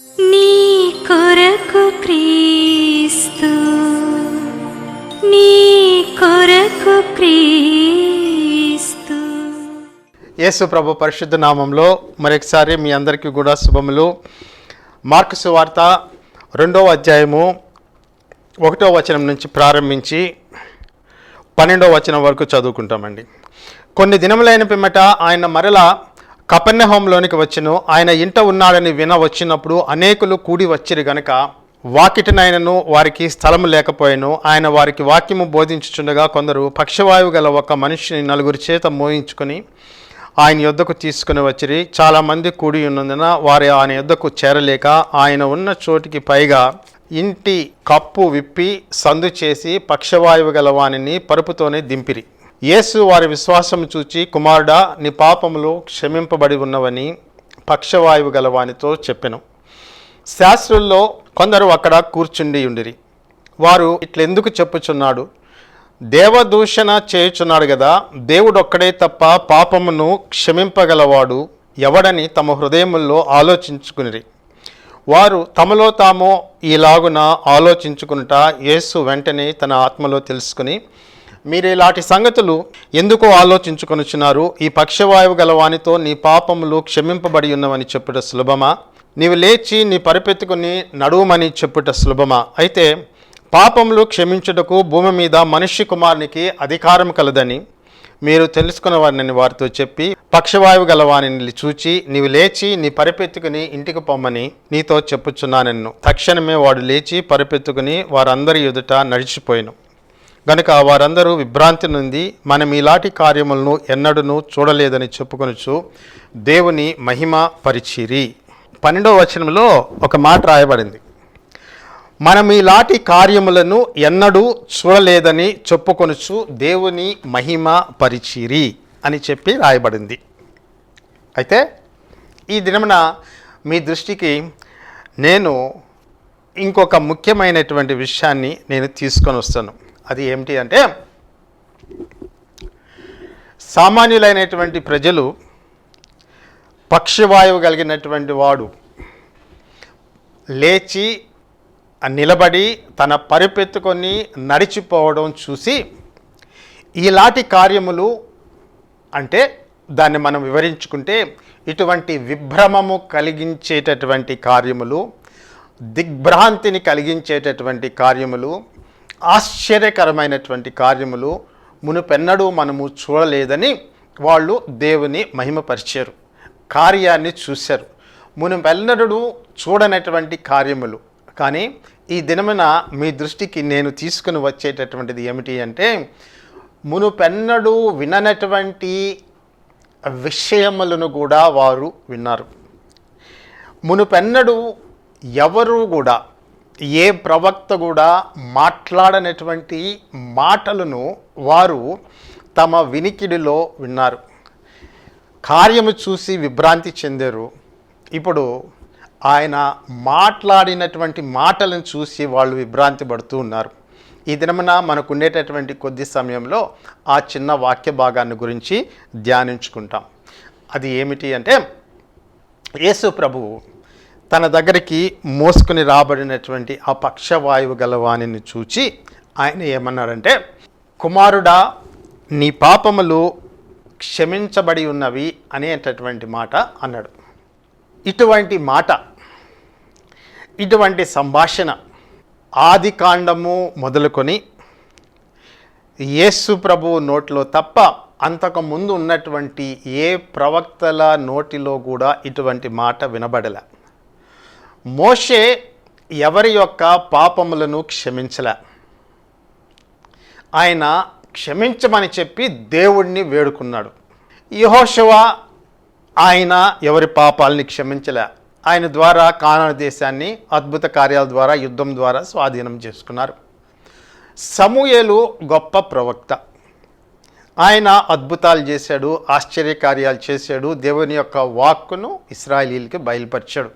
నీ కొరకు క్రీస్తు, నీ కొరకు క్రీస్తు. యేసు ప్రభు పరిశుద్ధ నామంలో మరొకసారి మీ అందరికీ కూడా శుభములు. మార్కు సువార్త 2వ అధ్యాయము 1వ వచనం నుంచి ప్రారంభించి 12వ వచనం వరకు చదువుకుంటామండి. కొన్ని దినములైన పిమ్మట ఆయన మరలా కపెర్నహూములోనికి వచ్చెను. ఆయన ఇంట ఉన్నాడని వచ్చినప్పుడు అనేకులు కూడి వచ్చిరి గనుక వాకిటినైనను వారికి స్థలము లేకపోయాను. ఆయన వారికి వాక్యము బోధించుచుండగా కొందరు పక్షవాయువు గల ఒక మనిషిని 4 చేత మోయించుకొని ఆయన యొద్దకు తీసుకుని వచ్చిరి. చాలామంది కూడి ఉన్నందున వారు ఆయన యొద్దకు చేరలేక ఆయన ఉన్న చోటికి పైగా ఇంటి కప్పు విప్పి సందు చేసి పక్షవాయువు గల వానిని పరుపుతోనే దింపిరి. యేసు వారి విశ్వాసం చూచి, కుమారుడా, నీ పాపములు క్షమింపబడి ఉన్నవని పక్షవాయువు గల వానితో చెప్పెను. శాస్త్రుల్లో కొందరు అక్కడ కూర్చుండి ఉండిరి. వారు ఇట్లెందుకు చెప్పుచున్నాడు? దేవదూషణ చేయుచున్నాడు కదా. దేవుడొక్కడే తప్ప పాపమును క్షమింపగలవాడు ఎవడని తమ హృదయముల్లో ఆలోచించుకునిరి. వారు తమలో తాము ఈలాగున ఆలోచించుకునుట యేసు వెంటనే తన ఆత్మలో తెలుసుకుని, మీరు ఇలాంటి సంగతులు ఎందుకు ఆలోచించుకొనుచున్నారు? ఈ పక్షవాయువు గలవానితో నీ పాపములు క్షమింపబడి ఉన్నవని చెప్పుట సులభమా? నీవు లేచి నీ పరిపెత్తుకుని నడువమని చెప్పుట సులభమా? అయితే పాపములు క్షమించుటకు భూమి మీద మనుష్య కుమారునికి అధికారం కలదని మీరు తెలుసుకున్నవారిని వారితో చెప్పి, పక్షవాయువు గలవానిని చూచి నీవు లేచి నీ పరిపెత్తుకుని ఇంటికి పొమ్మని నీతో చెప్పుచున్నానెన్ను. తక్షణమే వాడు లేచి పరిపెత్తుకుని వారందరి ఎదుట నడిచిపోయాను. గనుక వారందరూ విభ్రాంతి నుండి మనం ఇలాంటి కార్యములను ఎన్నడూ చూడలేదని చెప్పుకొనుచు దేవుని మహిమ పరిచిరి. 12వ వచనంలో ఒక మాట రాయబడింది, మనం ఇలాంటి కార్యములను ఎన్నడూ చూడలేదని చెప్పుకొనుచు దేవుని మహిమ పరిచిరి అని చెప్పి రాయబడింది. అయితే ఈ దినమున మీ దృష్టికి నేను ఇంకొక ముఖ్యమైనటువంటి విషయాన్ని నేను తీసుకొని వస్తాను. అది ఏమిటి అంటే, సామాన్యులైనటువంటి ప్రజలు పక్షవాయువు కలిగినటువంటి వాడు లేచి నిలబడి తన పరిపెత్తుకొని నడిచిపోవడం చూసి, ఇలాంటి కార్యములు అంటే దాన్ని మనం వివరించుకుంటే ఇటువంటి విభ్రమము కలిగించేటటువంటి కార్యములు, దిగ్భ్రాంతిని కలిగించేటటువంటి కార్యములు, ఆశ్చర్యకరమైనటువంటి కార్యములు మునుపెన్నడూ మనము చూడలేదని వాళ్ళు దేవుని మహిమపరిచారు. కార్యాన్ని చూశారు. మునుపెన్నడూ చూడనటువంటి కార్యములు. కానీ ఈ దినమున మీ దృష్టికి నేను తీసుకుని వచ్చేటటువంటిది ఏమిటి అంటే, మునుపెన్నడూ విననటువంటి విషయములను కూడా వారు విన్నారు. మునుపెన్నడూ ఎవరు కూడా, ఏ ప్రవక్త కూడా మాట్లాడనటువంటి మాటలను వారు తమ వినికిడిలో విన్నారు. కార్యము చూసి విభ్రాంతి చెందారు. ఇప్పుడు ఆయన మాట్లాడినటువంటి మాటలను చూసి వాళ్ళు విభ్రాంతి పడుతూ ఉన్నారు. ఈ దినమున మనకు ఉండేటటువంటి కొద్ది సమయంలో ఆ చిన్న వాక్య భాగాన్ని గురించి ధ్యానించుకుంటాం. అది ఏమిటి అంటే, యేసు ప్రభువు తన దగ్గరికి మోసుకుని రాబడినటువంటి ఆ పక్షవాయువు గలవాణిని చూచి ఆయన ఏమన్నాడంటే, కుమారుడా, నీ పాపములు క్షమించబడి ఉన్నవి అనేటటువంటి మాట అన్నాడు. ఇటువంటి సంభాషణ ఆది కాండము మొదలుకొని యేసు ప్రభువు నోటిలో తప్ప అంతకుముందు ఉన్నటువంటి ఏ ప్రవక్తల నోటిలో కూడా ఇటువంటి మాట వినబడలే. మోషే ఎవరి యొక్క పాపములను క్షమించలే. ఆయన క్షమించమని చెప్పి దేవుణ్ణి వేడుకున్నాడు. యెహోషువ ఆయన ఎవరి పాపాలని క్షమించలే. ఆయన ద్వారా కానాను దేశాన్ని అద్భుత కార్యాల ద్వారా, యుద్ధం ద్వారా స్వాధీనం చేసుకున్నారు. సమూయేలు గొప్ప ప్రవక్త. ఆయన అద్భుతాలు చేశాడు, ఆశ్చర్యకార్యాలు చేశాడు, దేవుని యొక్క వాక్కును ఇశ్రాయేలీయులకి బయలుపరిచాడు.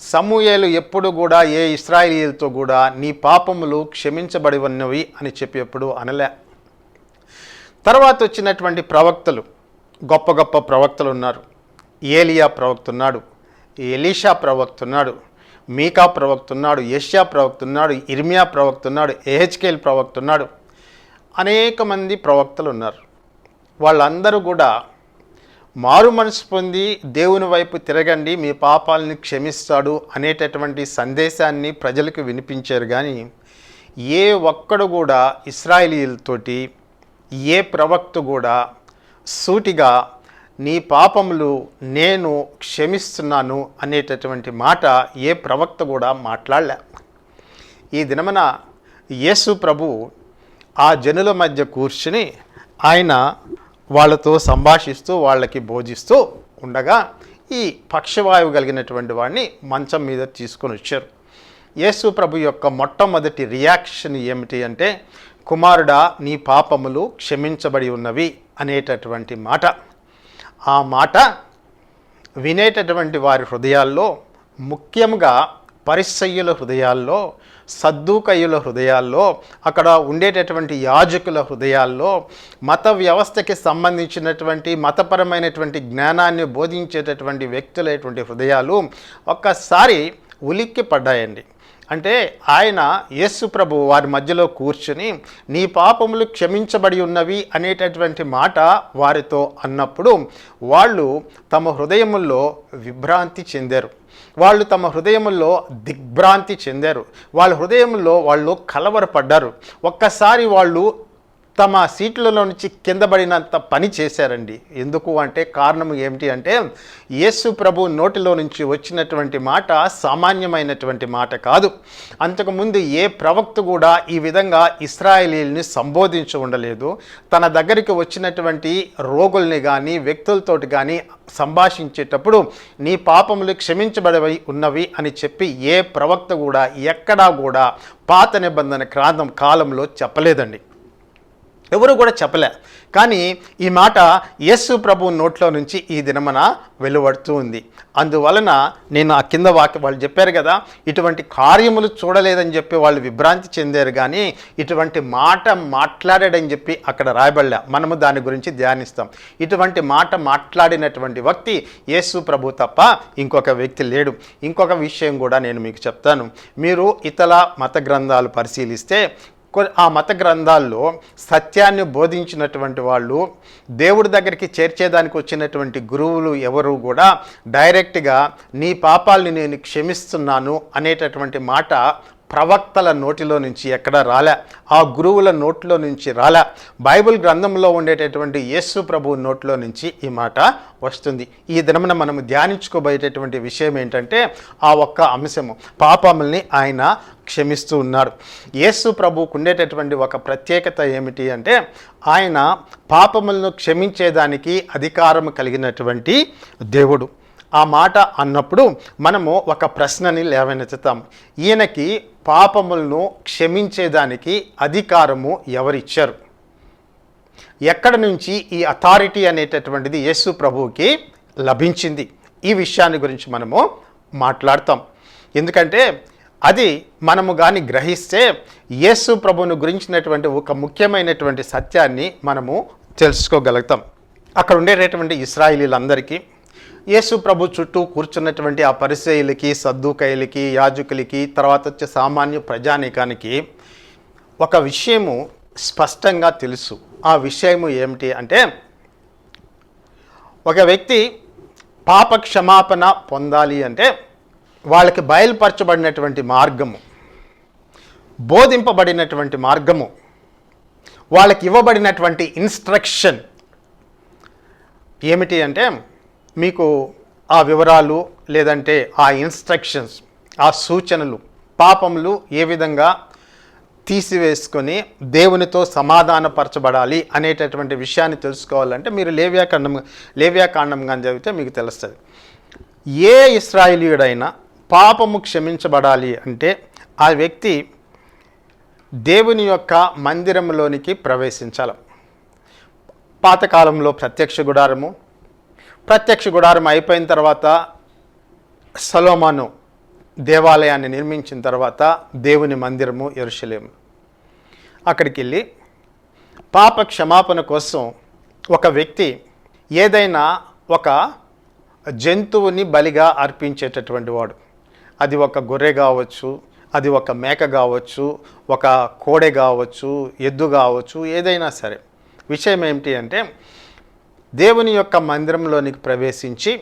సమూయేలు ఎప్పుడు కూడా ఏ ఇశ్రాయేలీయులతో కూడా నీ పాపములు క్షమించబడి ఉన్నవి అని చెప్పి ఎప్పుడు అనలే. తర్వాత వచ్చినటువంటి ప్రవక్తలు, గొప్ప గొప్ప ప్రవక్తలు ఉన్నారు. ఏలియా ప్రవక్త ఉన్నాడు, ఎలీషా ప్రవక్త ఉన్నాడు, మీకా ప్రవక్త ఉన్నాడు, యెషయా ప్రవక్త ఉన్నాడు, ఇర్మియా ప్రవక్త ఉన్నాడు, ఎహెచ్కేల్ ప్రవక్త ఉన్నాడు. అనేక మంది ప్రవక్తలు ఉన్నారు. వాళ్ళందరూ కూడా మారు మనసు పొంది దేవుని వైపు తిరగండి, మీ పాపాలని క్షమిస్తాడు అనేటటువంటి సందేశాన్ని ప్రజలకు వినిపించారు. కానీ ఏ ఒక్కడు కూడా ఇశ్రాయేలీయులతోటి ఏ ప్రవక్త కూడా సూటిగా నీ పాపములు నేను క్షమిస్తున్నాను అనేటటువంటి మాట ఏ ప్రవక్త కూడా మాట్లాడలే. ఈ దినమున యేసు ప్రభు ఆ జనుల మధ్య కూర్చుని ఆయన వాళ్ళతో సంభాషిస్తూ వాళ్ళకి బోధిస్తూ ఉండగా ఈ పక్షవాయువు కలిగినటువంటి వాడిని మంచం మీద తీసుకొని వచ్చారు. యేసు ప్రభు యొక్క మొట్టమొదటి రియాక్షన్ ఏమిటి అంటే, కుమారుడా నీ పాపములు క్షమించబడి ఉన్నవి అనేటటువంటి మాట. ఆ మాట వినేటటువంటి వారి హృదయాల్లో, ముఖ్యంగా పరిసయ్యుల హృదయాల్లో, సద్దూకయ్యుల హృదయాల్లో, అక్కడ ఉండేటటువంటి యాజకుల హృదయాల్లో, మత వ్యవస్థకి సంబంధించినటువంటి మతపరమైనటువంటి జ్ఞానాన్ని బోధించేటటువంటి వ్యక్తులైనటువంటి హృదయాలు ఒక్కసారి ఉలిక్కి పడ్డాయండి. అంటే ఆయన యేసు ప్రభు వారి మధ్యలో కూర్చుని నీ పాపములు క్షమించబడి ఉన్నవి అనేటటువంటి మాట వారితో అన్నప్పుడు వాళ్ళు తమ హృదయముల్లో విభ్రాంతి చెందారు. వాళ్ళు తమ హృదయముల్లో దిగ్భ్రాంతి చెందారు. వాళ్ళ హృదయంలో వాళ్ళు కలవరపడ్డారు. ఒక్కసారి వాళ్ళు తమ సీట్లలో నుంచి కింద పడినంత పని చేశారండి. ఎందుకు అంటే కారణం ఏమిటి అంటే, యేసు ప్రభు నోటిలో నుంచి వచ్చినటువంటి మాట సామాన్యమైనటువంటి మాట కాదు. అంతకుముందు ఏ ప్రవక్త కూడా ఈ విధంగా ఇశ్రాయేలీయుల్ని సంబోధించి ఉండలేదు. తన దగ్గరికి వచ్చినటువంటి రోగుల్ని కానీ వ్యక్తులతోటి కానీ సంభాషించేటప్పుడు నీ పాపములు క్షమించబడి ఉన్నవి అని చెప్పి ఏ ప్రవక్త కూడా ఎక్కడా కూడా పాత నిబంధన కాలంలో చెప్పలేదండి. ఎవరు కూడా చెప్పలే. కానీ ఈ మాట యేసు ప్రభు నోట్లో నుంచి ఈ దినమన వెలువడుతూ ఉంది. అందువలన నేను ఆ కింద వాళ్ళు చెప్పారు కదా, ఇటువంటి కార్యములు చూడలేదని చెప్పి వాళ్ళు విభ్రాంతి చెందారు. కానీ ఇటువంటి మాట మాట్లాడాడని చెప్పి అక్కడ రాయబడలే. మనము దాని గురించి ధ్యానిస్తాం. ఇటువంటి మాట మాట్లాడినటువంటి వ్యక్తి యేసు ప్రభు తప్ప ఇంకొక వ్యక్తి లేడు. ఇంకొక విషయం కూడా నేను మీకు చెప్తాను. మీరు ఇతర మత గ్రంథాలు పరిశీలిస్తే ఆ మత గ్రంథాల్లో సత్యాన్ని బోధించినటువంటి వాళ్ళు, దేవుడి దగ్గరికి చేర్చేదానికి వచ్చినటువంటి గురువులు ఎవరు కూడా డైరెక్ట్గా నీ పాపాలని నేను క్షమిస్తున్నాను అనేటటువంటి మాట ప్రవక్తల నోటిలో నుంచి ఎక్కడా రాలే. ఆ గురువుల నోట్లో నుంచి రాలే. బైబిల్ గ్రంథంలో ఉండేటటువంటి యేసు ప్రభు నోట్లో నుంచి ఈ మాట వస్తుంది. ఈ దినమున మనము ధ్యానించుకోబోయేటటువంటి విషయం ఏంటంటే ఆ ఒక్క అంశము, పాపముల్ని ఆయన క్షమిస్తూ ఉన్నాడు. యేసు ప్రభువుకు ఉండేటటువంటి ఒక ప్రత్యేకత ఏమిటి అంటే, ఆయన పాపములను క్షమించేదానికి అధికారం కలిగినటువంటి దేవుడు. ఆ మాట అన్నప్పుడు మనము ఒక ప్రశ్నని లేవనెత్తుతాం. ఈయనకి పాపములను క్షమించేదానికి అధికారము ఎవరిచ్చారు? ఎక్కడ నుంచి ఈ అథారిటీ అనేటటువంటిది యేసు ప్రభువుకి లభించింది? ఈ విషయాన్ని గురించి మనము మాట్లాడతాం. ఎందుకంటే అది మనము కానీ గ్రహిస్తే యేసు ప్రభువును గురించినటువంటి ఒక ముఖ్యమైనటువంటి సత్యాన్ని మనము తెలుసుకోగలుగుతాం. అక్కడ ఉండేటటువంటి ఇశ్రాయేలీలందరికీ, యేసు ప్రభు చుట్టూ కూర్చున్నటువంటి ఆ పరిసయ్యులకి, సద్దూకయ్యులకి, యాజకులకి, తర్వాత వచ్చే సామాన్య ప్రజానీకానికి ఒక విషయము స్పష్టంగా తెలుసు. ఆ విషయము ఏమిటి అంటే, ఒక వ్యక్తి పాప క్షమాపణ పొందాలి అంటే వాళ్ళకి బయలుపరచబడినటువంటి మార్గము, బోధింపబడినటువంటి మార్గము, వాళ్ళకి ఇవ్వబడినటువంటి ఇన్స్ట్రక్షన్ ఏమిటి అంటే, మీకు ఆ వివరాలు లేదంటే ఆ ఇన్స్ట్రక్షన్స్, ఆ సూచనలు, పాపములు ఏ విధంగా తీసివేసుకొని దేవునితో సమాధానపరచబడాలి అనేటటువంటి విషయాన్ని తెలుసుకోవాలంటే మీరు లేవ్యాకాండం కానీ చదివితే మీకు తెలుస్తుంది. ఏ ఇశ్రాయేలీయుడైనా పాపము క్షమించబడాలి అంటే ఆ వ్యక్తి దేవుని యొక్క మందిరంలోనికి ప్రవేశించాలి. పాతకాలంలో ప్రత్యక్ష గుడారం అయిపోయిన తర్వాత సొలొమోను దేవాలయాన్ని నిర్మించిన తర్వాత దేవుని మందిరము యెరూషలేము. అక్కడికి వెళ్ళి పాప క్షమాపణ కోసం ఒక వ్యక్తి ఏదైనా ఒక జంతువుని బలిగా అర్పించేటటువంటి వాడు. అది ఒక గొర్రె కావచ్చు, అది ఒక మేక కావచ్చు, ఒక కోడె కావచ్చు, ఎద్దు కావచ్చు, ఏదైనా సరే. విషయం ఏమిటి అంటే దేవుని యొక్క మందిరంలోనికి ప్రవేశించి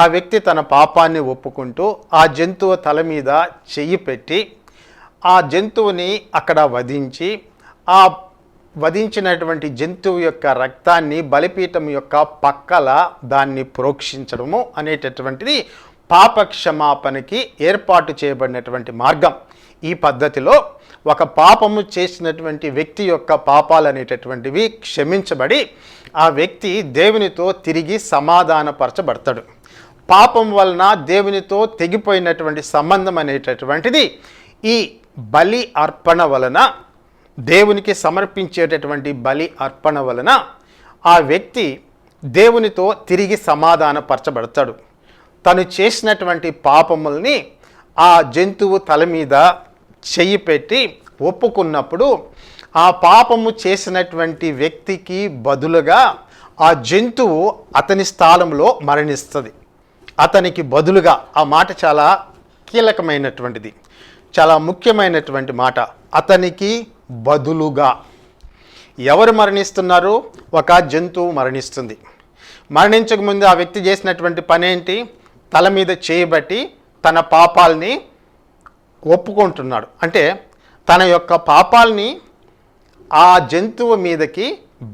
ఆ వ్యక్తి తన పాపాన్ని ఒప్పుకుంటూ ఆ జంతువు తల మీద చెయ్యి పెట్టి ఆ జంతువుని అక్కడ వధించి ఆ వధించినటువంటి జంతువు యొక్క రక్తాన్ని బలిపీఠం యొక్క పక్కల దాన్ని ప్రోక్షించడము అనేటటువంటిది పాప క్షమాపణకి ఏర్పాటు చేయబడినటువంటి మార్గం. ఈ పద్ధతిలో ఒక పాపము చేసినటువంటి వ్యక్తి యొక్క పాపాలు అనేటటువంటివి క్షమించబడి ఆ వ్యక్తి దేవునితో తిరిగి సమాధానపరచబడతాడు. పాపం వలన దేవునితో తెగిపోయినటువంటి సంబంధం అనేటటువంటిది ఈ బలి అర్పణ వలన, దేవునికి సమర్పించేటటువంటి బలి అర్పణ వలన ఆ వ్యక్తి దేవునితో తిరిగి సమాధానపరచబడతాడు. తను చేసినటువంటి పాపముల్ని ఆ జంతువు తల మీద చెయ్యి పెట్టి ఒప్పుకున్నప్పుడు ఆ పాపము చేసినటువంటి వ్యక్తికి బదులుగా ఆ జంతువు అతని స్థానంలో మరణిస్తుంది. అతనికి బదులుగా, ఆ మాట చాలా కీలకమైనటువంటిది, చాలా ముఖ్యమైనటువంటి మాట. అతనికి బదులుగా ఎవరు మరణిస్తున్నారు? ఒక జంతువు మరణిస్తుంది. మరణించకముందు ఆ వ్యక్తి చేసినటువంటి పని ఏంటి? తల మీద చేయబట్టి తన పాపాలని ఒప్పుకుంటున్నాడు. అంటే తన యొక్క పాపాలని ఆ జంతువు మీదకి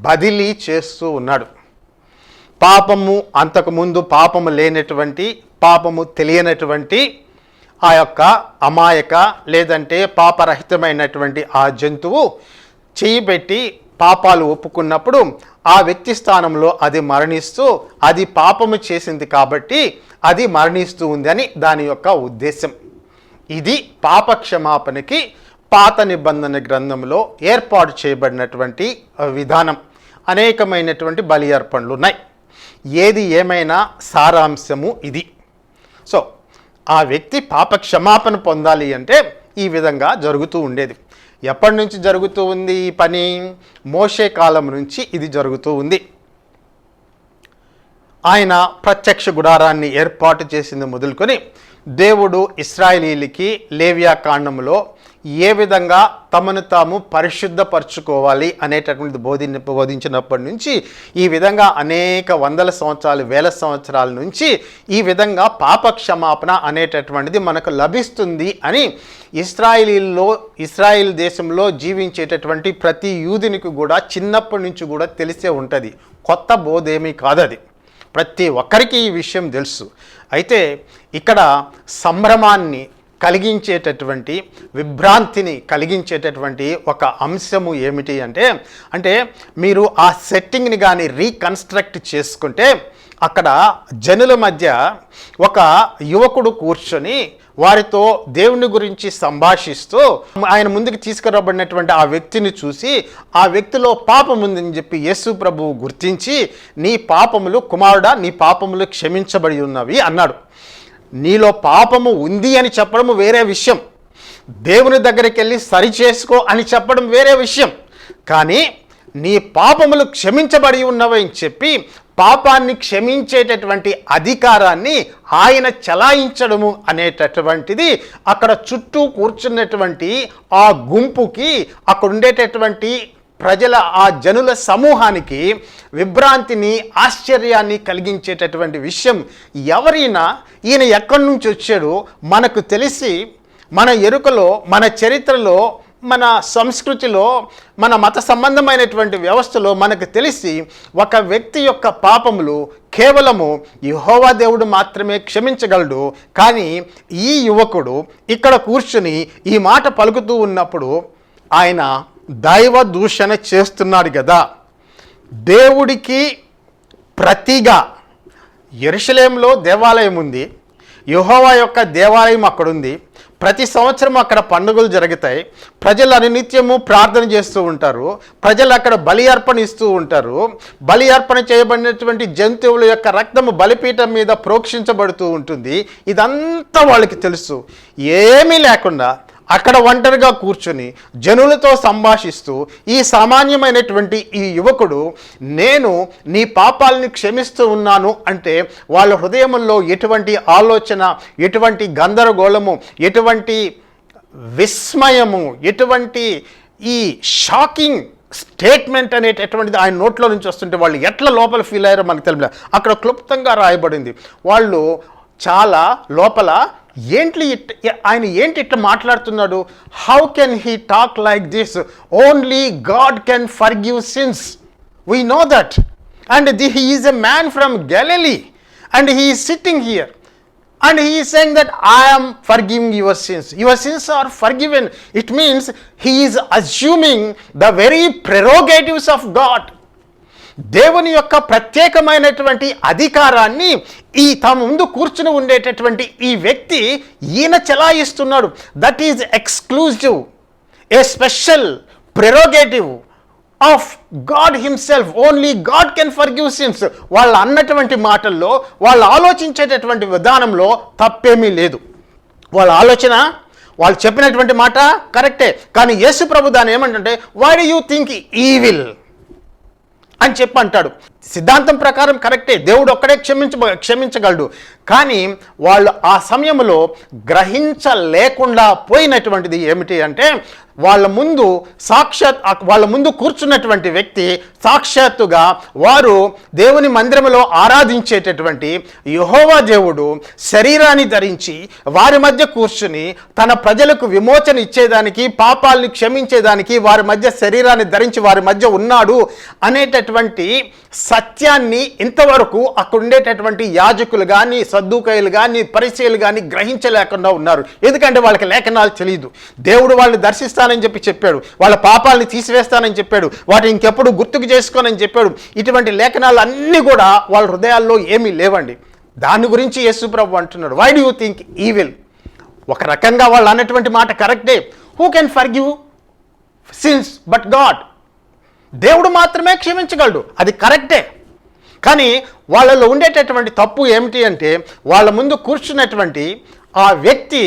బదిలీ చేస్తూ ఉన్నాడు. పాపము అంతకుముందు పాపము లేనటువంటి, పాపము తెలియనటువంటి ఆ యొక్క అమాయక లేదంటే పాపరహితమైనటువంటి ఆ జంతువు చెయ్యి పెట్టి పాపాలు ఒప్పుకున్నప్పుడు ఆ వ్యక్తి స్థానంలో అది మరణిస్తూ, అది పాపము చేసింది కాబట్టి అది మరణిస్తూ ఉంది అని దాని యొక్క ఉద్దేశం. ఇది పాప క్షమాపణకి పాత నిబంధన గ్రంథంలో ఏర్పాటు చేయబడినటువంటి విధానం. అనేకమైనటువంటి బలి అర్పణలు ఉన్నాయి. ఏది ఏమైనా సారాంశము ఇది. సో ఆ వ్యక్తి పాప క్షమాపణ పొందాలి అంటే ఈ విధంగా జరుగుతూ ఉండేది. ఎప్పటి నుంచి జరుగుతూ ఉంది ఈ పని? మోషే కాలం నుంచి ఇది జరుగుతూ ఉంది. ఆయన ప్రత్యక్ష గుడారాన్ని ఏర్పాటు చేసింది మొదలుకొని దేవుడు ఇశ్రాయేలీలకి లేవియా కాండంలో ఏ విధంగా తమను తాము పరిశుద్ధపరచుకోవాలి అనేటటువంటిది బోధించినప్పటి నుంచి ఈ విధంగా అనేక వందల సంవత్సరాలు, వేల సంవత్సరాల నుంచి ఈ విధంగా పాప క్షమాపణ అనేటటువంటిది మనకు లభిస్తుంది అని ఇశ్రాయేల్ దేశంలో జీవించేటటువంటి ప్రతి యూదునికి కూడా చిన్నప్పటి నుంచి కూడా తెలిసే ఉంటుంది. కొత్త బోధేమీ కాదు అది. ప్రతి ఒక్కరికి ఈ విషయం తెలుసు. అయితే ఇక్కడ సంభ్రమాన్ని కలిగించేటటువంటి, విభ్రాంతిని కలిగించేటటువంటి ఒక అంశము ఏమిటి అంటే మీరు ఆ సెట్టింగ్ని కానీ రీకన్స్ట్రక్ట్ చేసుకుంటే అక్కడ జనుల మధ్య ఒక యువకుడు కూర్చొని వారితో దేవుని గురించి సంభాషిస్తూ ఆయన ముందుకు తీసుకురాబడినటువంటి ఆ వ్యక్తిని చూసి ఆ వ్యక్తిలో పాపం ఉందని చెప్పి యేసు ప్రభువు గుర్తించి, నీ పాపములు కుమారుడా, నీ పాపములు క్షమించబడి ఉన్నవి అన్నాడు. నీలో పాపము ఉంది అని చెప్పడం వేరే విషయం, దేవుని దగ్గరికి వెళ్ళి సరి చేసుకో అని చెప్పడం వేరే విషయం. కానీ నీ పాపములు క్షమించబడి ఉన్నవని చెప్పి పాపాన్ని క్షమించేటటువంటి అధికారాన్ని ఆయన చలాయించడము అనేటటువంటిది అక్కడ చుట్టూ కూర్చున్నటువంటి ఆ గుంపుకి, అక్కడ ఉండేటటువంటి ప్రజల, ఆ జనుల సమూహానికి విభ్రాంతిని, ఆశ్చర్యాన్ని కలిగించేటటువంటి విషయం. ఎవరైనా ఈయన ఎక్కడి నుంచి వచ్చాడో మనకు తెలిసి, మన ఎరుకలో, మన చరిత్రలో, మన సంస్కృతిలో, మన మత సంబంధమైనటువంటి వ్యవస్థలో మనకు తెలిసి ఒక వ్యక్తి యొక్క పాపములు కేవలము యెహోవా దేవుడు మాత్రమే క్షమించగలడు. కానీ ఈ యువకుడు ఇక్కడ కూర్చుని ఈ మాట పలుకుతూ ఉన్నప్పుడు ఆయన దైవ దూషణ చేస్తున్నాడు కదా. దేవుడికి ప్రతిగా యెరూషలేములో దేవాలయం ఉంది, యెహోవా యొక్క దేవాలయం అక్కడుంది. ప్రతి సంవత్సరం అక్కడ పండుగలు జరుగుతాయి. ప్రజలు అనునిత్యము ప్రార్థన చేస్తూ ఉంటారు. ప్రజలు అక్కడ బలి అర్పణ ఇస్తూ ఉంటారు. బలి అర్పణ చేయబడినటువంటి జంతువుల యొక్క రక్తము బలిపీఠం మీద ప్రోక్షించబడుతూ ఉంటుంది. ఇదంతా వాళ్ళకి తెలుసు. ఏమీ లేకుండా అక్కడ ఒంటరిగా కూర్చుని జనులతో సంభాషిస్తూ ఈ సామాన్యమైనటువంటి ఈ యువకుడు నేను నీ పాపాలని క్షమిస్తూ ఉన్నాను అంటే వాళ్ళ హృదయంలో ఎటువంటి ఆలోచన, ఎటువంటి గందరగోళము, ఎటువంటి విస్మయము, ఎటువంటి ఈ షాకింగ్ స్టేట్మెంట్ అనేటటువంటిది ఆయన నోట్లో నుంచి వస్తుంటే వాళ్ళు ఎట్లా లోపల ఫీల్ అయ్యారో మనకు తెలియదు. అక్కడ క్లుప్తంగా రాయబడింది. వాళ్ళు చాలా లోపల ఆయన ఏంటి ఇట్లా మాట్లాడుతున్నాడు, how can he talk like this, only God can forgive since, we know that, and he is a man from Galilee and he is sitting here and he is saying that I am forgiving your sins. Your sins are forgiven. It means he is assuming the very prerogatives of God. దేవుని యొక్క ప్రత్యేకమైనటువంటి అధికారాన్ని ఈ తమ ముందు కూర్చుని ఉండేటటువంటి ఈ వ్యక్తి ఈయన చెలాయిస్తున్నాడు. That is exclusive, a special prerogative of God himself. Only God can forgive sins. వాళ్ళు అన్నటువంటి మాటల్లో, వాళ్ళు ఆలోచించేటటువంటి విధానంలో తప్పేమీ లేదు. వాళ్ళ ఆలోచన, వాళ్ళు చెప్పినటువంటి మాట కరెక్టే. కానీ యేసు ప్రభు దాన్ని ఏమంటే, why do you think evil అని చెప్పి అంటాడు. సిద్ధాంతం ప్రకారం కరెక్టే, దేవుడు ఒక్కడే క్షమించగలడు. కానీ వాళ్ళు ఆ సమయంలో గ్రహించలేకుండా పోయినటువంటిది ఏమిటి అంటే, వాళ్ళ ముందు కూర్చున్నటువంటి వ్యక్తి సాక్షాత్తుగా వారు దేవుని మందిరంలో ఆరాధించేటటువంటి యెహోవా దేవుడు శరీరాన్ని ధరించి వారి మధ్య కూర్చుని తన ప్రజలకు విమోచన ఇచ్చేదానికి, పాపాలని క్షమించేదానికి వారి మధ్య శరీరాన్ని ధరించి వారి మధ్య ఉన్నాడు అనేటటువంటి సత్యాన్ని ఇంతవరకు అక్కడ ఉండేటటువంటి యాజకులు కానీ, సద్దూకయ్యులు కానీ, పరిసయ్యులు కానీ గ్రహించలేకుండా ఉన్నారు. ఎందుకంటే వాళ్ళకి లేఖనాలు తెలియదు. దేవుడు వాళ్ళని దర్శిస్తానని చెప్పాడు, వాళ్ళ పాపాలని తీసివేస్తానని చెప్పాడు, వాటిని ఇంకెప్పుడు గుర్తుకు చేసుకోనని చెప్పాడు. ఇటువంటి లేఖనాలు అన్నీ కూడా వాళ్ళ హృదయాల్లో ఏమీ లేవండి. దాని గురించి యేసు ప్రభు అంటున్నాడు, why do you think evil. ఒక రకంగా వాళ్ళు అన్నటువంటి మాట కరెక్టే. Who can forgive sins but God. దేవుడు మాత్రమే క్షమించగలడు, అది కరెక్టే. కానీ వాళ్ళలో ఉండేటటువంటి తప్పు ఏమిటి అంటే, వాళ్ళ ముందు కూర్చున్నటువంటి ఆ వ్యక్తి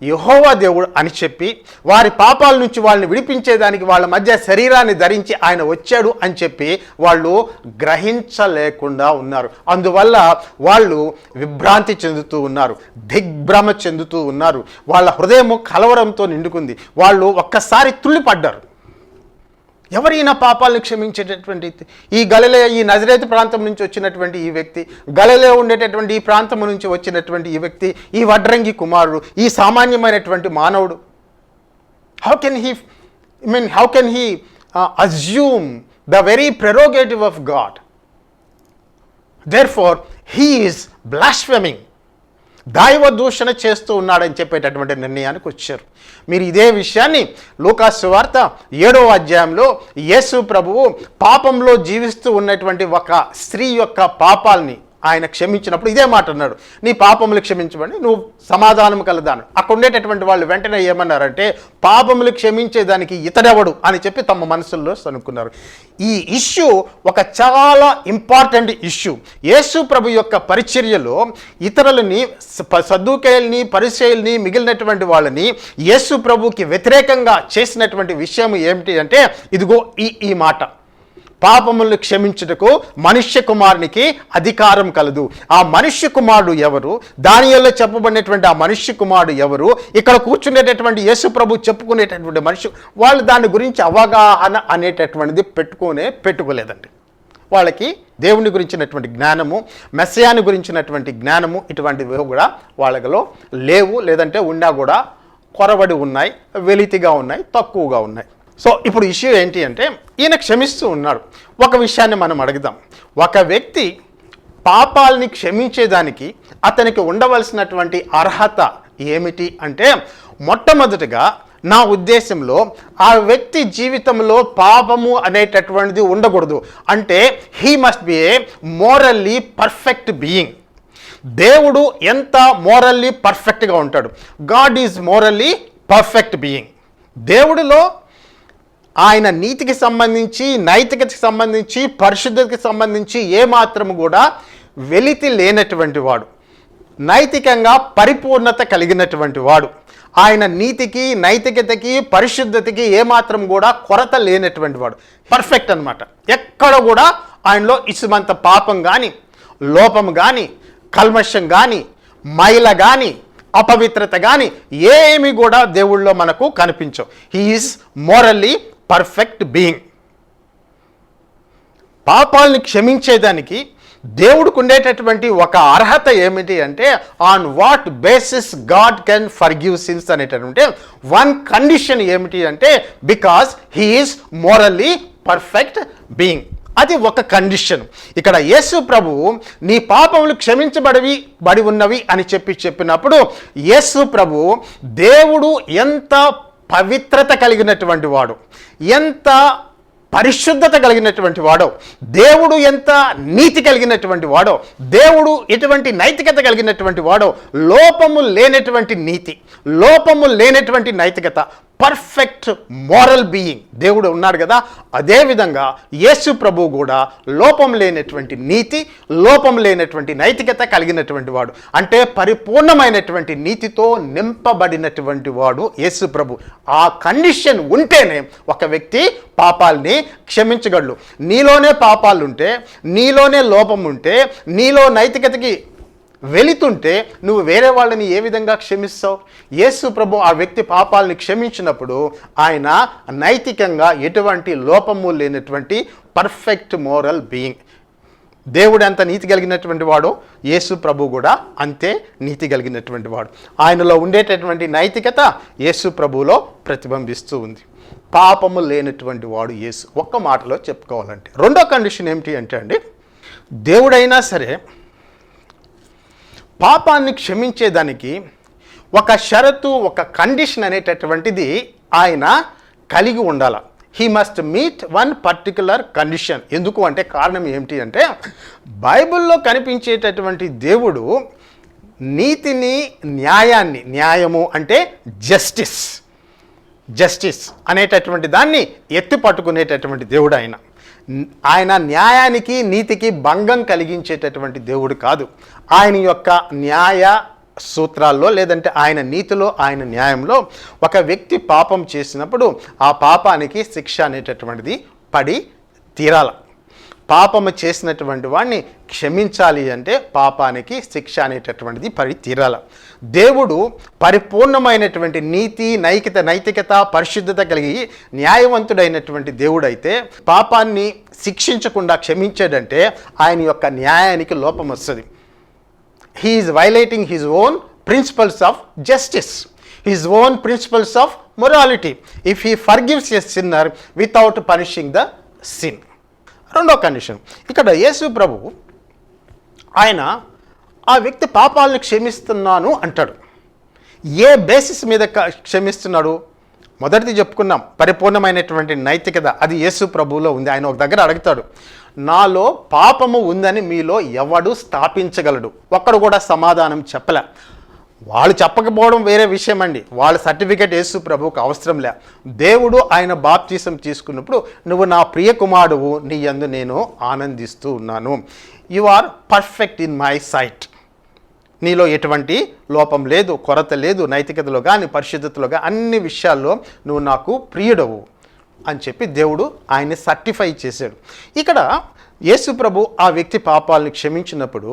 యెహోవా దేవుడు అని చెప్పి వారి పాపాల నుంచి వాళ్ళని విడిపించేదానికి వాళ్ళ మధ్య శరీరాన్ని ధరించి ఆయన వచ్చాడు అని చెప్పి వాళ్ళు గ్రహించలేకుండా ఉన్నారు. అందువల్ల వాళ్ళు విభ్రాంతి చెందుతూ ఉన్నారు, దిగ్భ్రమ చెందుతూ ఉన్నారు. వాళ్ళ హృదయము కలవరంతో నిండుకుంది. వాళ్ళు ఒక్కసారి తుళ్ళిపడ్డారు. ఎవరైనా పాపాలను క్షమించేటటువంటి ఈ నజరేతు ప్రాంతం నుంచి వచ్చినటువంటి ఈ వ్యక్తి, గలిలయ ఉండేటటువంటి ఈ ప్రాంతం నుంచి వచ్చినటువంటి ఈ వ్యక్తి, ఈ వడ్రంగి కుమారుడు, ఈ సామాన్యమైనటువంటి మానవుడు, how can he assume the very prerogative of God. Therefore he is blaspheming, దైవ దూషణ చేస్తూ ఉన్నాడని చెప్పేటటువంటి నిర్ణయానికి వచ్చారు. మీరు ఇదే విషయాన్ని లూకాసు సువార్త 7వ అధ్యాయంలో యేసు ప్రభువు పాపంలో జీవిస్తూ ఉన్నటువంటి ఒక స్త్రీ యొక్క పాపాలని ఆయన క్షమించినప్పుడు ఇదే మాట అన్నాడు, నీ పాపములు క్షమించబడి నువ్వు సమాధానం కలదాను. అక్కడ ఉండేటటువంటి వాళ్ళు వెంటనే ఏమన్నారంటే, పాపములు క్షమించేదానికి ఇతడెవడు అని చెప్పి తమ మనసుల్లో అనుకున్నారు. ఈ ఇష్యూ ఒక చాలా ఇంపార్టెంట్ ఇష్యూ. యేసు ప్రభు యొక్క పరిచర్యలో ఇతరులని, సద్దూకయ్యుల్ని, పరిసయ్యుల్ని, మిగిలినటువంటి వాళ్ళని యేసు ప్రభుకి వ్యతిరేకంగా చేసినటువంటి విషయం ఏమిటి అంటే, ఇదిగో ఈ మాట, పాపములను క్షమించుటకు మనుష్య కుమారునికి అధికారం కలదు. ఆ మనుష్య కుమారుడు ఎవరు, దానియేలులో చెప్పబడినటువంటి ఆ మనుష్య కుమారుడు ఎవరు, ఇక్కడ కూర్చునేటటువంటి యేసు ప్రభు చెప్పుకునేటటువంటి మనుష్య, వాళ్ళు దాని గురించి అవగాహన అనేటటువంటిది పెట్టుకోలేదండి. వాళ్ళకి దేవుని గురించినటువంటి జ్ఞానము, మెస్సయాని గురించినటువంటి జ్ఞానము ఇటువంటివి కూడా వాళ్ళలో లేవు. లేదంటే ఉన్నా కూడా కొరబడి ఉన్నాయి, వెలితిగా ఉన్నాయి, తక్కువగా ఉన్నాయి. సో ఇప్పుడు ఇష్యూ ఏంటి అంటే, ఈయన క్షమిస్తూ ఉన్నాడు. ఒక విషయాన్ని మనం అడుగుదాం. ఒక వ్యక్తి పాపాలని క్షమించేదానికి అతనికి ఉండవలసినటువంటి అర్హత ఏమిటి అంటే, మొట్టమొదటిగా నా ఉద్దేశంలో ఆ వ్యక్తి జీవితంలో పాపము అనేటటువంటిది ఉండకూడదు. అంటే he must be a morally perfect being. దేవుడు ఎంత మోరల్లీ పర్ఫెక్ట్గా ఉంటాడు. God is morally perfect being. దేవుడిలో ఆయన నీతికి సంబంధించి, నైతికతకి సంబంధించి, పరిశుద్ధతకి సంబంధించి ఏమాత్రము కూడా వెలితి లేనటువంటి వాడు, నైతికంగా పరిపూర్ణత కలిగినటువంటి వాడు. ఆయన నీతికి, నైతికతకి, పరిశుద్ధతకి ఏమాత్రం కూడా కొరత లేనటువంటి వాడు. పర్ఫెక్ట్ అన్నమాట. ఎక్కడ కూడా ఆయనలో ఇసుమంత పాపం కానీ, లోపం కానీ, కల్మషం కానీ, మైల కానీ, అపవిత్రత కానీ ఏమి కూడా దేవుళ్ళలో మనకు కనిపించవు. He is morally perfect being. పాపాలని క్షమించేదానికి దేవుడికి ఉండేటటువంటి ఒక అర్హత ఏమిటి అంటే, on what basis God can forgive since అనేటటువంటి వన్ కండిషన్ ఏమిటి అంటే, because he is morally perfect being. అది ఒక కండిషన్. ఇక్కడ యేసు ప్రభువు నీ పాపములు బడి ఉన్నవి అని చెప్పినప్పుడు యేసు ప్రభువు దేవుడు ఎంత పవిత్రత కలిగినటువంటి వాడు, ఎంత పరిశుద్ధత కలిగినటువంటి వాడో, దేవుడు ఎంత నీతి కలిగినటువంటి వాడో, దేవుడు ఎటువంటి నైతికత కలిగినటువంటి వాడో, లోపము లేనటువంటి నీతి, లోపము లేనటువంటి నైతికత, పర్ఫెక్ట్ మోరల్ బీయింగ్ దేవుడు ఉన్నాడు కదా. అదేవిధంగా యేసు ప్రభువు కూడా లోపం లేనటువంటి నీతి, లోపం లేనటువంటి నైతికత కలిగినటువంటి వాడు. అంటే పరిపూర్ణమైనటువంటి నీతితో నింపబడినటువంటి వాడు యేసు ప్రభు. ఆ కండిషన్ ఉంటేనే ఒక వ్యక్తి పాపాలని క్షమించగలడు. నీలోనే పాపాలు ఉంటే, నీలోనే లోపం ఉంటే, నీలో నైతికతకి వెళుతుంటే నువ్వు వేరే వాళ్ళని ఏ విధంగా క్షమిస్తావు? యేసు ప్రభు ఆ వ్యక్తి పాపాలని క్షమించినప్పుడు ఆయన నైతికంగా ఎటువంటి లోపము లేనటువంటి పర్ఫెక్ట్ మోరల్ బీయింగ్. దేవుడు ఎంత నీతి కలిగినటువంటి వాడో యేసు ప్రభు కూడా అంతే నీతి కలిగినటువంటి వాడు. ఆయనలో ఉండేటటువంటి నైతికత యేసు ప్రభువులో ప్రతిబింబిస్తూ ఉంది. పాపము లేనటువంటి వాడు యేసు. ఒక్క మాటలో చెప్పుకోవాలంటే రెండో కండిషన్ ఏమిటి అంటే అండి, దేవుడైనా సరే పాపాన్ని క్షమించేదానికి ఒక షరతు, ఒక కండిషన్ అనేటటువంటిది ఆయన కలిగి ఉండాల. He must meet one particular condition. ఎందుకు అంటే కారణం ఏమిటి అంటే, బైబిల్లో కనిపించేటటువంటి దేవుడు నీతిని, న్యాయాన్ని, న్యాయము అంటే జస్టిస్ అనేటటువంటి దాన్ని ఎత్తి పట్టుకునేటటువంటి దేవుడు ఆయన. ఆయన న్యాయానికి, నీతికి భంగం కలిగించేటటువంటి దేవుడు కాదు. ఆయన యొక్క న్యాయ సూత్రాల్లో లేదంటే ఆయన నీతిలో, ఆయన న్యాయంలో ఒక వ్యక్తి పాపం చేసినప్పుడు ఆ పాపానికి శిక్ష అనేటటువంటిది పడి తీరాల. పాపము చేసినటువంటి వాడిని క్షమించాలి అంటే పాపానికి శిక్ష అనేటటువంటిది పడి తీరాల. దేవుడు పరిపూర్ణమైనటువంటి నీతి, నైతికత, పరిశుద్ధత కలిగి న్యాయవంతుడైనటువంటి దేవుడైతే పాపాన్ని శిక్షించకుండా క్షమించాడంటే ఆయన యొక్క న్యాయానికి లోపం వస్తుంది. He is violating his own principles of justice, his own principles of morality if he forgives a sinner without punishing the sin. రెండో కండిషన్, ఇక్కడ యేసు ప్రభు ఆయన ఆ వ్యక్తి పాపాలను క్షమిస్తున్నాను అంటాడు. ఏ బేసిస్ మీద క్షమిస్తున్నాడు? మొదటిది చెప్పుకున్నాం, పరిపూర్ణమైనటువంటి నైతికత, అది యేసు ప్రభువులో ఉంది. ఆయన ఒక దగ్గర అడుగుతాడు, నాలో పాపము ఉందని మీలో ఎవడు స్థాపించగలడు? ఒక్కడు కూడా సమాధానం చెప్పలే. వాళ్ళు చెప్పకపోవడం వేరే విషయం అండి, వాళ్ళ సర్టిఫికేట్ యేసు ప్రభువుకు అవసరం లే. దేవుడు ఆయన బాప్తిసం తీసుకున్నప్పుడు, నువ్వు నా ప్రియ కుమారుడువు, నీ యందు నేను ఆనందిస్తూ ఉన్నాను, you are perfect in my sight, నీలో ఎటువంటి లోపం లేదు, కొరత లేదు, నైతికతలో కానీ పరిశుద్ధతలో కానీ అన్ని విషయాల్లో నువ్వు నాకు ప్రియుడవు అని చెప్పి దేవుడు ఆయన్ని సర్టిఫై చేశాడు. ఇక్కడ యేసు ప్రభు ఆ వ్యక్తి పాపాలను క్షమించినప్పుడు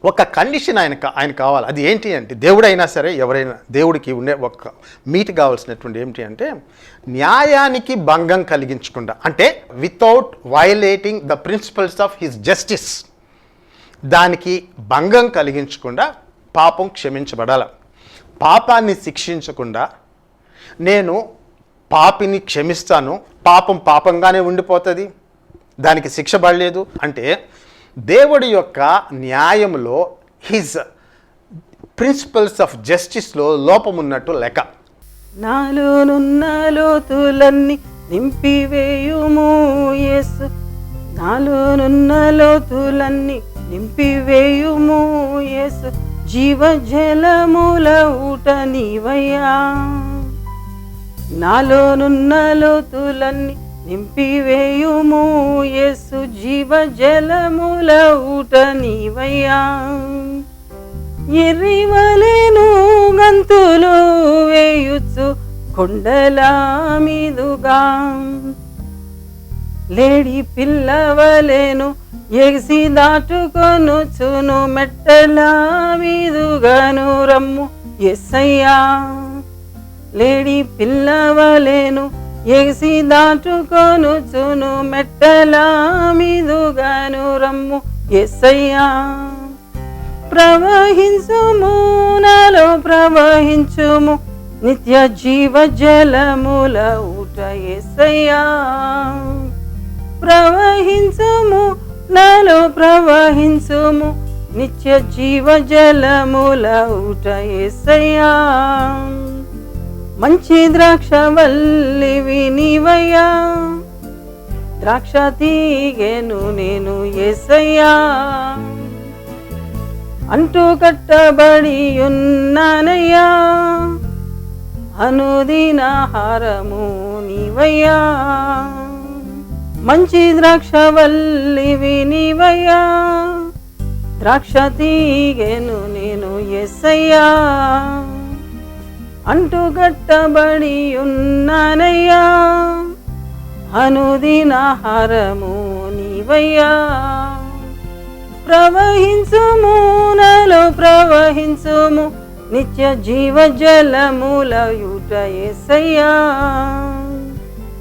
ఒక కండిషన్ ఆయన కావాలి. అది ఏంటి అంటే, దేవుడైనా సరే ఎవరైనా దేవుడికి ఉండే ఒక మీట్ కావాల్సినటువంటి ఏమిటి అంటే, న్యాయానికి భంగం కలిగించకుండా, అంటే without violating the principles of his justice, దానికి భంగం కలిగించకుండా పాపం క్షమించబడాలి. పాపాన్ని శిక్షించకుండా నేను పాపిని క్షమిస్తాను, పాపం పాపంగానే ఉండిపోతుంది, దానికి శిక్ష పడలేదు అంటే దేవుడి యొక్క న్యాయంలో, హిజ్ ప్రిన్సిపల్స్ ఆఫ్ జస్టిస్లో లోపం ఉన్నట్టు లెక్క. నాలోనున్న లోతులన్నీ నింపివేయుము యేసు, నాలోనున్న లోతులన్నీ నింపివేయుము యేసు, జీవజలముల ఊట నీవయ్యా. నాలోనున్న లోతులన్నీ నింపివేయుము యేసు, జీవజలముల ఊట నీవయ్యా. ఎర్రివలెను గంతులు వేయుచు కొండల మీదుగా, లేడి పిల్లవలెను ఎగిసి దాటుకొనుచును మెట్టల మీదుగాను రమ్ము యేసయ్యా. లేడి పిల్లవలెను ఎగిసి దాటుకొనుచును మెట్టల మీదుగాను రమ్ము యేసయ్యా. ప్రవహించుము నాలో ప్రవహించుము నిత్య జీవ జలముల ఊట యేసయ్యా. ప్రవహించుము నాలో ప్రవహించుము నిత్య జీవ జలముల ఊట యేసయ్యా. మంచి ద్రాక్షవల్లివి నీవయ్యా, ద్రాక్ష తీగెను నేను యేసయ్యా. అంటూ కట్టబడి ఉన్నానయ్యా, అనుదినాహారము నీవయ్యా. మంచి ద్రాక్షవల్లివి నీవయ్యా, ద్రాక్ష తీగెను నేను యేసయ్యా. అంటూ కట్టబడి ఉన్నానయ్యా, అనుదినాహారము నీవయ్యా. ప్రవహించుము నాలో ప్రవహించుము నిత్య జీవ జలముల యూట యేసయ్యా.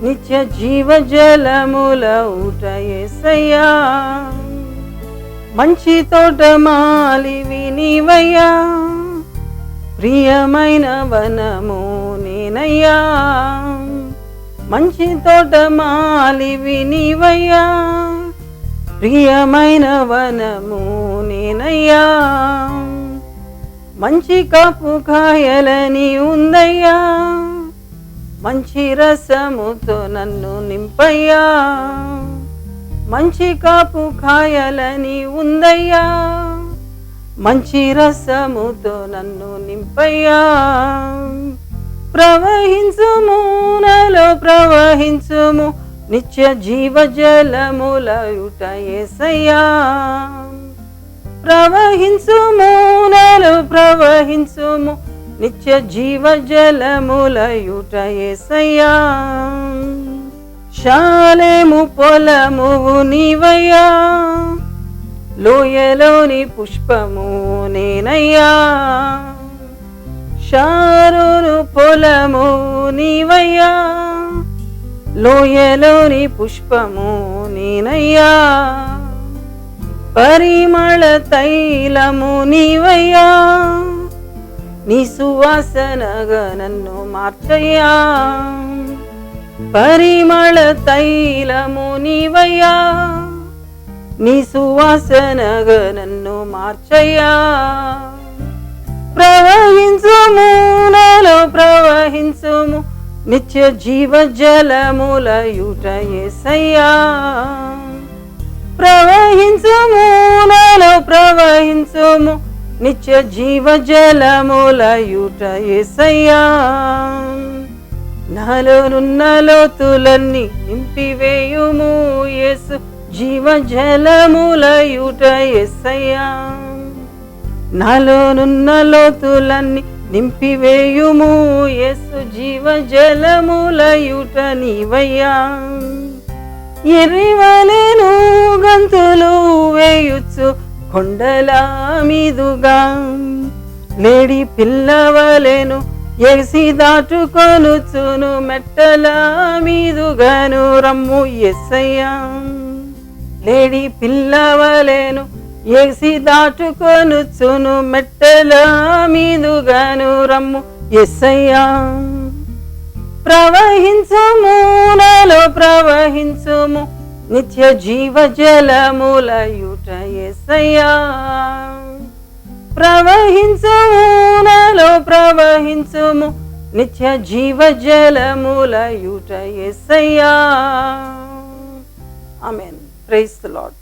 నిత్య జీవ జలముల ఊట యేసయ్యా. మంచి తోటమాలివి నీవయ్యా, ప్రియమైన వనము నేనయ్యా. మంచి తోటమాలివి నీవయ్యా, ప్రియమైన వనము నేనయ్యా. మంచి కాపు కాయలని ఉందయ్యా, మంచి రసముతో నన్ను నింపయ్యా. మంచి కాపు కాయలని ఉందయ్యా, మంచి రసముతో నన్ను నింపయ్యా. ప్రవహించుము నాలో ప్రవహించుము నిత్య జీవ జలముల యూట యేసయ్యా. ప్రవహించుము నాలో ప్రవహించుము నిత్య జీవ జలముల యూట యేసయ్యా. శాలేము పొలము నీవయ్యా, లోయలోని పుష్పము నేనయ్యా. షారోను పొలము నీవయ్యా, లోయలోని పుష్పము నేనయ్యా. పరిమళ తైలము నీవయ్యా, నీ సువాసనగా నన్ను మార్చయ్యా. పరిమళ తైలము నీవయ్యా, నీ సువాసనగా నన్ను మార్చయ్యా. ప్రవహించుము నాలో ప్రవహించుము నిత్య జీవ జలముల యూట యేసయ్యా. ప్రవహించుము నాలో ప్రవహించుము నిత్య జీవ జలముల యూట యేసయ్యా. నాలోనున్న లోతులన్నీ నింపివేయుము యేసు, జీవ జలముల యూట యేసయ్యా. నాలోనున్న లోతులన్నీ నింపివేయుము యేసు, జీవ జలముల యూట నీవయ్యా. ఎర్రివలెను గంతులు వేయుచు కొండల మీదుగా, లేడి పిల్లవలెను ఎగిసి దాటుకొనుచును మెట్టల మీదుగాను రమ్ము యేసయ్యా. లేడి పిల్లవలెను ఎగిసి దాటుకొనుచును మెట్టల మీదుగాను రమ్ము యేసయ్యా. ప్రవహించుము నాలో ప్రవహించుము నిత్య జీవ జలముల యూట యేసయ్యా. ప్రవహించుము నాలో ప్రవహించుము నిత్య జీవ జలముల యూట యేసయ్యా. ఆమేన్. Praise the lord.